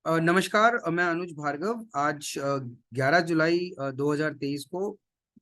नमस्कार। मैं अनुज भार्गव। आज 11 जुलाई 2023 को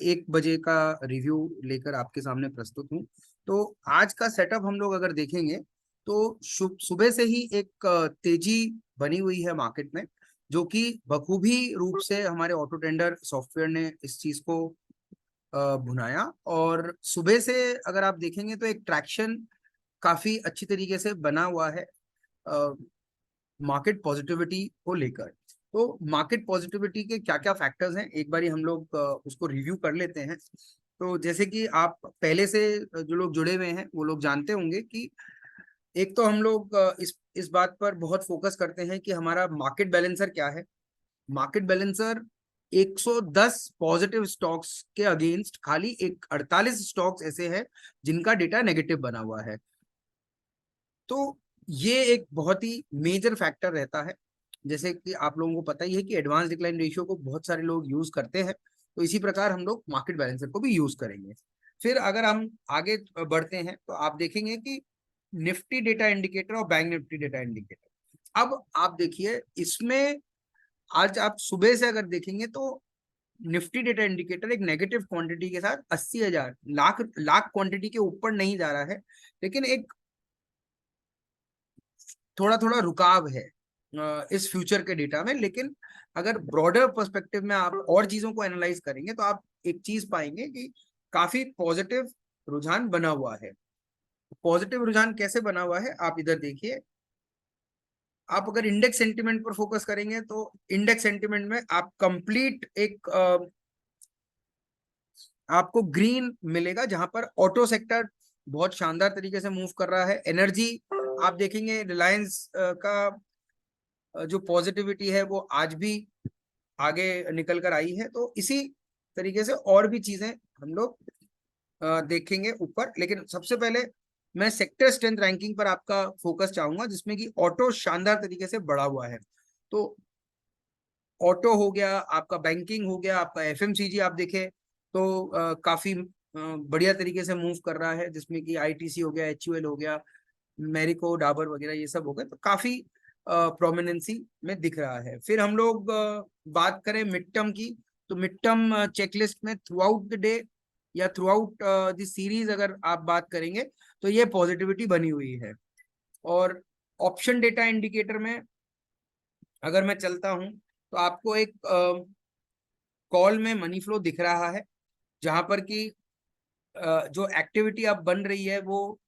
1 बजे का रिव्यू लेकर आपके सामने प्रस्तुत हूँ। तो आज का सेटअप हम लोग अगर देखेंगे तो सुबह से ही एक तेजी बनी हुई है मार्केट में, जो कि बखूबी रूप से हमारे ऑटो टेंडर सॉफ्टवेयर ने इस चीज को भुनाया। और सुबह से अगर आप देखेंगे तो एक ट्रैक्शन काफी अच्छी तरीके से बना हुआ है मार्केट पॉजिटिविटी को लेकर। तो मार्केट पॉजिटिविटी के क्या क्या फैक्टर्स हैं, एक बारी हम लोग उसको रिव्यू कर लेते हैं। तो जैसे कि आप पहले से जो लोग जुड़े हुए हैं वो लोग जानते होंगे कि एक तो हम लोग इस बात पर बहुत फोकस करते हैं कि हमारा मार्केट बैलेंसर क्या है। मार्केट बैलेंसर 110 पॉजिटिव स्टॉक्स के अगेंस्ट खाली एक 48 स्टॉक्स ऐसे हैं जिनका डेटा नेगेटिव बना हुआ है। तो ये एक बहुत ही मेजर फैक्टर रहता है। जैसे कि आप लोगों को पता ही है कि एडवांस डिक्लाइन रेशियो को बहुत सारे लोग यूज करते हैं, तो इसी प्रकार हम लोग मार्केट बैलेंसर को भी यूज करेंगे। फिर अगर हम आगे बढ़ते हैं तो आप देखेंगे कि निफ्टी डेटा इंडिकेटर और बैंक निफ्टी डेटा इंडिकेटर। अब आप देखिए इसमें आज आप सुबह से अगर देखेंगे तो निफ्टी डेटा इंडिकेटर एक नेगेटिव क्वांटिटी के साथ 80,000 लाख लाख क्वांटिटी के ऊपर नहीं जा रहा है, लेकिन एक थोड़ा थोड़ा रुकाव है इस फ्यूचर के डेटा में। लेकिन अगर ब्रॉडर पर्सपेक्टिव में आप और चीजों को एनालाइज करेंगे तो आप एक चीज पाएंगे कि काफी पॉजिटिव रुझान बना हुआ है। पॉजिटिव रुझान कैसे बना हुआ है आप इधर देखिए। आप अगर इंडेक्स सेंटिमेंट पर फोकस करेंगे तो इंडेक्स सेंटिमेंट में आप कंप्लीट एक आपको ग्रीन मिलेगा, जहां पर ऑटो सेक्टर बहुत शानदार तरीके से मूव कर रहा है। एनर्जी आप देखेंगे रिलायंस का जो पॉजिटिविटी है वो आज भी आगे निकल कर आई है। तो इसी तरीके से और भी चीजें हम लोग देखेंगे ऊपर। लेकिन सबसे पहले मैं सेक्टर स्ट्रेंथ रैंकिंग पर आपका फोकस चाहूंगा, जिसमें कि ऑटो शानदार तरीके से बढ़ा हुआ है। तो ऑटो हो गया, आपका बैंकिंग हो गया, आपका एफएमसीजी आप देखें तो काफी बढ़िया तरीके से मूव कर रहा है, जिसमें कि आईटीसी हो गया, एचयूएल हो गया, मैरिको, डाबर वगैरह ये सब हो गए, तो काफी प्रोमिनेंसी में दिख रहा है। फिर हम लोग बात करें मिड टर्म की, तो मिड टर्म चेकलिस्ट में थ्रू आउट द डे या थ्रू आउट द सीरीज अगर आप बात करेंगे तो ये पॉजिटिविटी बनी हुई है। और ऑप्शन डेटा इंडिकेटर में अगर मैं चलता हूं तो आपको एक कॉल में मनी फ्लो दिख रहा है, जहां पर कि जो एक्टिविटी अब बन रही है वो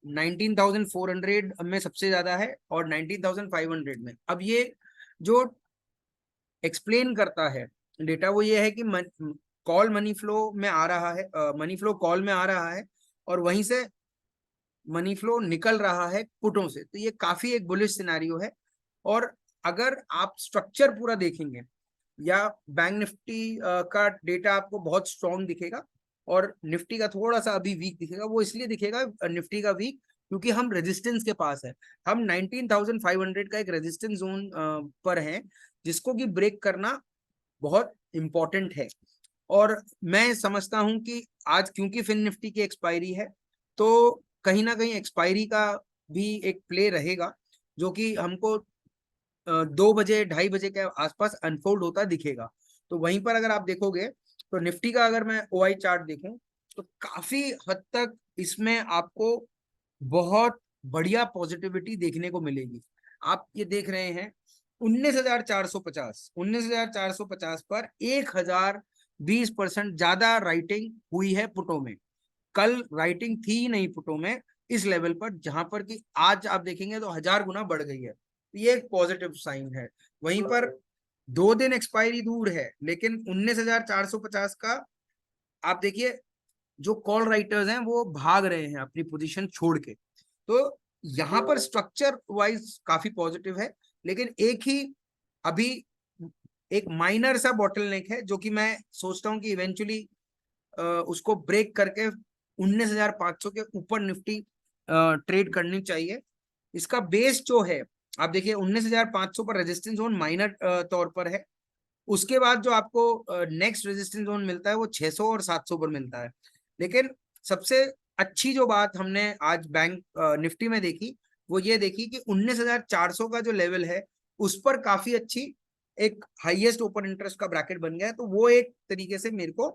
19,400 में सबसे ज्यादा है और 19,500 में। अब ये जो एक्सप्लेन करता है डेटा वो ये है कि कॉल मनी फ्लो में आ रहा है, मनी फ्लो कॉल में आ रहा है और वहीं से मनी फ्लो निकल रहा है पुटों से। तो ये काफी एक बुलिश सिनेरियो है। और अगर आप स्ट्रक्चर पूरा देखेंगे या बैंक निफ्टी का डेटा आपको बहुत स्ट्रॉन्ग दिखेगा और निफ्टी का थोड़ा सा अभी वीक दिखेगा। वो इसलिए दिखेगा निफ्टी का वीक क्योंकि हम रेजिस्टेंस के पास है। हम 19,500 का एक रेजिस्टेंस जोन पर हैं, जिसको कि ब्रेक करना बहुत इंपॉर्टेंट है। और मैं समझता हूं कि आज क्योंकि फिन निफ्टी की एक्सपायरी है तो कहीं ना कहीं एक्सपायरी का भी एक प्ले रहेगा, जो कि हमको 2 बजे 2:30 बजे के आसपास अनफोल्ड होता दिखेगा। तो वहीं पर अगर आप देखोगे तो निफ्टी का अगर मैं ओआई चार्ट देखूं तो काफी हद तक इसमें आपको बहुत बढ़िया पॉजिटिविटी देखने को मिलेगी। आप ये देख रहे हैं 19,450 पर 1,020% ज्यादा राइटिंग हुई है पुटों में। कल राइटिंग थी ही नहीं पुटों में इस लेवल पर, जहां पर कि आज आप देखेंगे तो 1,000 गुना बढ़ गई है। ये एक पॉजिटिव साइन है। वहीं पर 2 दिन एक्सपायरी दूर है, लेकिन 19,450 का आप देखिए जो कॉल राइटर्स हैं वो भाग रहे हैं अपनी पोजीशन छोड़ के। तो यहाँ पर स्ट्रक्चर वाइज काफी पॉजिटिव है। लेकिन एक ही अभी एक माइनर सा बॉटलनेक है, जो कि मैं सोचता हूँ कि इवेंचुअली उसको ब्रेक करके 19,500 के ऊपर निफ्टी ट्रेड करनी चाहिए। इसका बेस जो है आप देखिए 19,500 पर रेजिस्टेंस जोन माइनर तौर पर है। उसके बाद जो आपको नेक्स्ट रेजिस्टेंस जोन मिलता है वो 600 और 700 पर मिलता है। लेकिन सबसे अच्छी जो बात हमने आज बैंक निफ्टी में देखी वो ये देखी कि 19,400 का जो लेवल है उस पर काफी अच्छी एक हाईएस्ट ओपन इंटरेस्ट का ब्रैकेट बन गया है। तो वो एक तरीके से मेरे को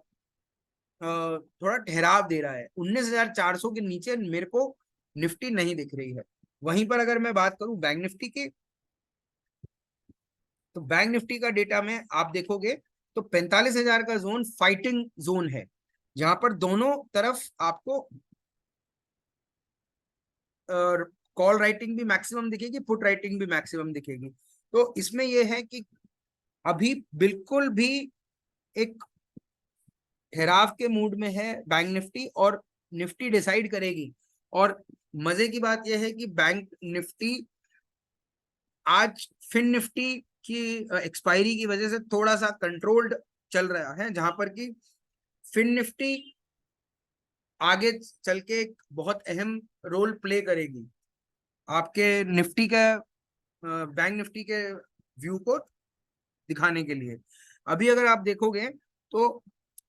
थोड़ा ठहराव दे रहा है। 19,400 के नीचे मेरे को निफ्टी नहीं दिख रही है। वहीं पर अगर मैं बात करूं बैंक निफ्टी की, तो बैंक निफ्टी का डेटा में आप देखोगे तो 45,000 का जोन फाइटिंग जोन है, जहां पर दोनों तरफ आपको कॉल राइटिंग भी मैक्सिमम दिखेगी, पुट राइटिंग भी मैक्सिमम दिखेगी। तो इसमें यह है कि अभी बिल्कुल भी एक ठहराव के मूड में है बैंक निफ्टी, और निफ्टी डिसाइड करेगी। और मजे की बात यह है कि बैंक निफ्टी आज फिन निफ्टी की एक्सपायरी की वजह से थोड़ा सा कंट्रोल्ड चल रहा है, जहां पर कि फिन निफ्टी आगे चल के एक बहुत अहम रोल प्ले करेगी आपके निफ्टी का, बैंक निफ्टी के व्यू को दिखाने के लिए। अभी अगर आप देखोगे तो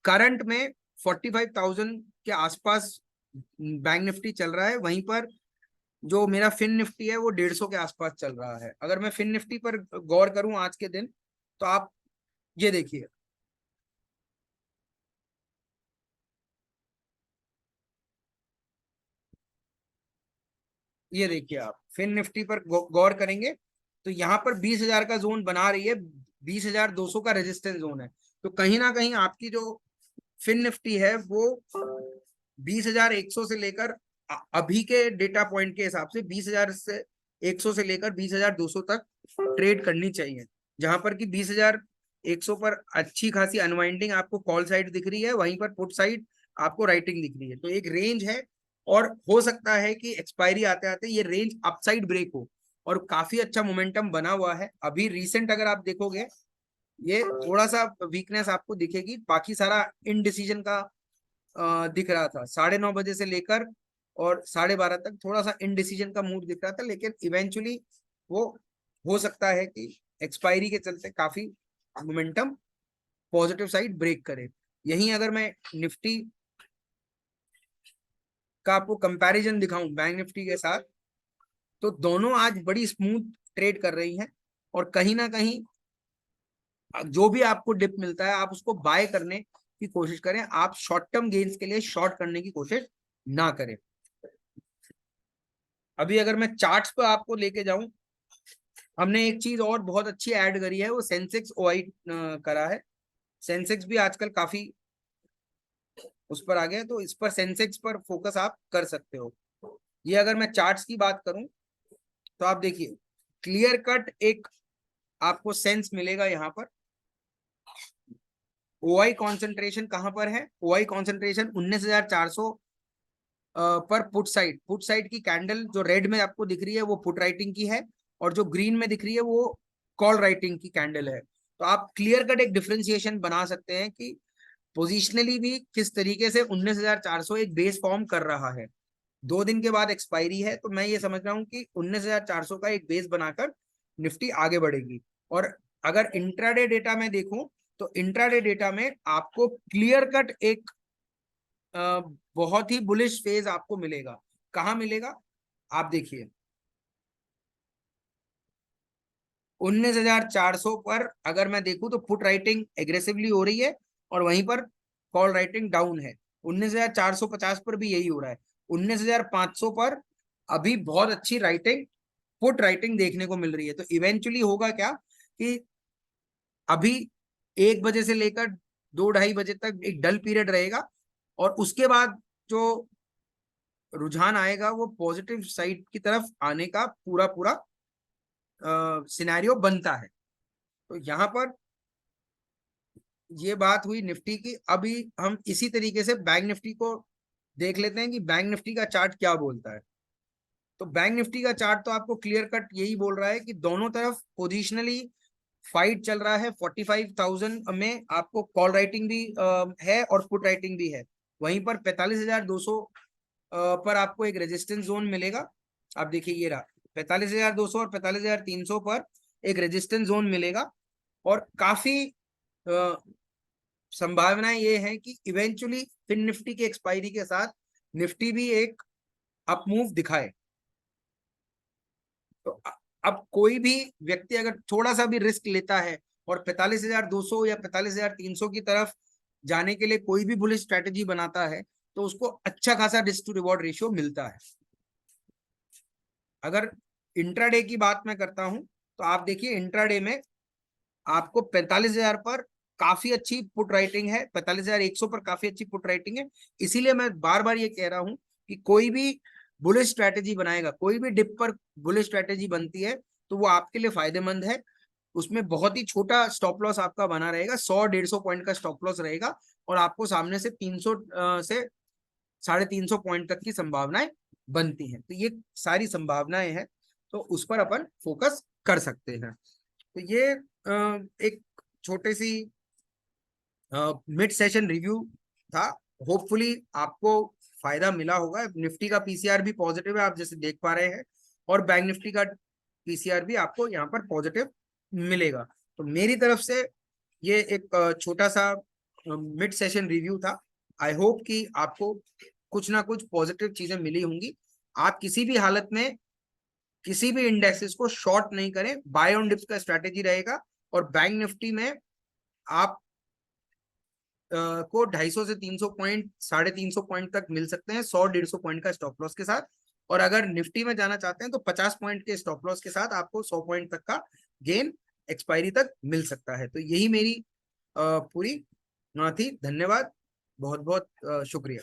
करंट में 45,000 के आसपास बैंक निफ्टी चल रहा है, वहीं पर जो मेरा फिन निफ्टी है वो 150 के आसपास चल रहा है। अगर मैं फिन निफ्टी पर गौर करूं आज के दिन, तो आप ये देखिए, ये देखिए आप फिन निफ्टी पर गौर करेंगे तो यहाँ पर 20,000 का जोन बना रही है, 20,200 का रेजिस्टेंस जोन है। तो कहीं ना कहीं आपकी जो फिन निफ्टी है वो 20,100 से लेकर अभी के डेटा पॉइंट के हिसाब से 20,100 से लेकर 20,200 तक ट्रेड करनी चाहिए, जहां पर कि 20,100 पर अच्छी खासी अनवाइंडिंग आपको कॉल साइड दिख रही है, वहीं पर पुट साइड आपको राइटिंग दिख रही है। तो एक रेंज है, और हो सकता है कि एक्सपायरी आते आते ये रेंज अपसाइड ब्रेक हो, और काफी अच्छा मोमेंटम बना हुआ है। अभी रिसेंट अगर आप देखोगे, ये थोड़ा सा वीकनेस आपको दिखेगी, बाकी सारा इनडिसीजन का दिख रहा था। 9:30 बजे से लेकर और 12:30 तक थोड़ा सा इनडिसीजन का मूड दिख रहा था, लेकिन इवेंचुअली वो हो सकता है कि एक्सपायरी के चलते काफी मोमेंटम पॉजिटिव साइड ब्रेक करे। यहीं अगर मैं निफ्टी का आपको कंपैरिजन दिखाऊं बैंक निफ्टी के साथ, तो दोनों आज बड़ी स्मूथ ट्रेड कर रही हैं, और कहीं ना कहीं जो भी आपको डिप मिलता है आप उसको बाय करने की कोशिश करें। आप शॉर्ट टर्म गेन्स के लिए शॉर्ट करने की कोशिश ना करें। अभी अगर मैं चार्ट्स पर आपको लेके जाऊं, हमने एक चीज और बहुत अच्छी ऐड करी है, वो सेंसेक्स ओआई करा है। सेंसेक्स भी आजकल काफी उस पर आ गया है, तो इस पर सेंसेक्स पर फोकस आप कर सकते हो। ये अगर मैं चार्ट्स की बात करूं, तो आप देखिए क्लियर कट एक आपको सेंस मिलेगा यहाँ पर। ओआई कॉन्सेंट्रेशन कहां पर है? ओआई कॉन्सेंट्रेशन 19,400 पर पुट साइड की कैंडल जो रेड में आपको दिख रही है वो पुट राइटिंग की है, और जो ग्रीन में दिख रही है वो कॉल राइटिंग की कैंडल है। तो आप क्लियर कट एक डिफरेंशिएशन बना सकते हैं कि पोजिशनली भी किस तरीके से 19,400 एक बेस फॉर्म कर रहा है। 2 दिन के बाद एक्सपायरी है, तो मैं ये समझ रहा हूँ कि 19,400 का एक बेस बनाकर निफ्टी आगे बढ़ेगी। और अगर इंट्राडे डेटा में देखूं, तो इंट्राडे डेटा में आपको क्लियर कट एक बहुत ही बुलिश फेज आपको मिलेगा। कहाँ मिलेगा? आप देखिए 19,400 पर अगर मैं देखूं तो पुट राइटिंग एग्रेसिवली हो रही है, और वहीं पर कॉल राइटिंग डाउन है। 19,450 पर भी यही हो रहा है। 19,500 पर अभी बहुत अच्छी राइटिंग, पुट राइटिंग देखने को मिल रही है। तो इवेंचुअली होगा क्या कि अभी 1 बजे से लेकर 2-2:30 बजे तक एक डल पीरियड रहेगा, और उसके बाद जो रुझान आएगा वो पॉजिटिव साइड की तरफ आने का पूरा पूरा सिनेरियो बनता है। तो यहाँ पर ये बात हुई निफ्टी की। अभी हम इसी तरीके से बैंक निफ्टी को देख लेते हैं कि बैंक निफ्टी का चार्ट क्या बोलता है। तो बैंक निफ्टी का चार्ट तो आपको क्लियर कट यही बोल रहा है कि दोनों तरफ पोजिशनली फाइट चल रहा है। 45,000 में आपको कॉल राइटिंग भी है और पुट राइटिंग भी है। वहीं पर 45,200 पर आपको एक रेजिस्टेंस जोन मिलेगा। आप देखिए ये रहा 45,200 और 45,300 पर एक रेजिस्टेंस जोन मिलेगा, और काफी संभावनाएं ये है कि इवेंचुअली फिन निफ्टी की एक्सपायरी के साथ निफ्टी भी एक अप मूव दिखाए। अब कोई भी व्यक्ति अगर थोड़ा सा भी रिस्क लेता है और 45,200 या 45,300 की तरफ जाने के लिए कोई भी बुलिश स्ट्रेटेजी बनाता है तो उसको अच्छा खासा रिस्क टू रिवॉर्ड रेशियो मिलता है। अगर इंट्राडे की बात मैं करता हूं तो आप देखिए इंट्राडे में आपको 45,000 पर काफी अच्छी पुट राइटिंग है, 45,100 पर काफी अच्छी पुट राइटिंग है। इसीलिए मैं बार बार ये कह रहा हूं कि कोई भी बुलिश स्ट्रैटेजी बनाएगा, कोई भी डिप पर बुलिश स्ट्रैटेजी बनती है तो वो आपके लिए फायदेमंद है। उसमें बहुत ही छोटा स्टॉप लॉस आपका बना रहेगा, 100-150 पॉइंट का स्टॉप लॉस रहेगा और आपको सामने से 300 से 350 पॉइंट तक की संभावनाएं बनती हैं। तो ये सारी संभावनाएं हैं तो उस पर अपन फोकस कर सकते हैं। तो ये एक छोटे सी मिड सेशन रिव्यू था। होपफुली आपको फायदा मिला होगा। निफ्टी का पीसीआर भी पॉजिटिव है, आप जैसे देख पा रहे हैं, और बैंक निफ्टी का पीसीआर भी आपको यहाँ पर पॉजिटिव मिलेगा। तो मेरी तरफ से ये एक छोटा सा मिड सेशन रिव्यू था। आई होप कि आपको कुछ ना कुछ पॉजिटिव चीजें मिली होंगी। आप किसी भी हालत में किसी भी इंडेक्सेस को शॉर्ट नहीं करें, बाय ऑन डिप्स का स्ट्रैटेजी रहेगा। और बैंक निफ्टी में आप को 250 से 300 पॉइंट, 350 पॉइंट तक मिल सकते हैं 100-150 पॉइंट का स्टॉप लॉस के साथ। और अगर निफ्टी में जाना चाहते हैं तो 50 पॉइंट के स्टॉप लॉस के साथ आपको 100 पॉइंट तक का गेन एक्सपायरी तक मिल सकता है। तो यही मेरी पूरी थी। धन्यवाद, बहुत बहुत शुक्रिया।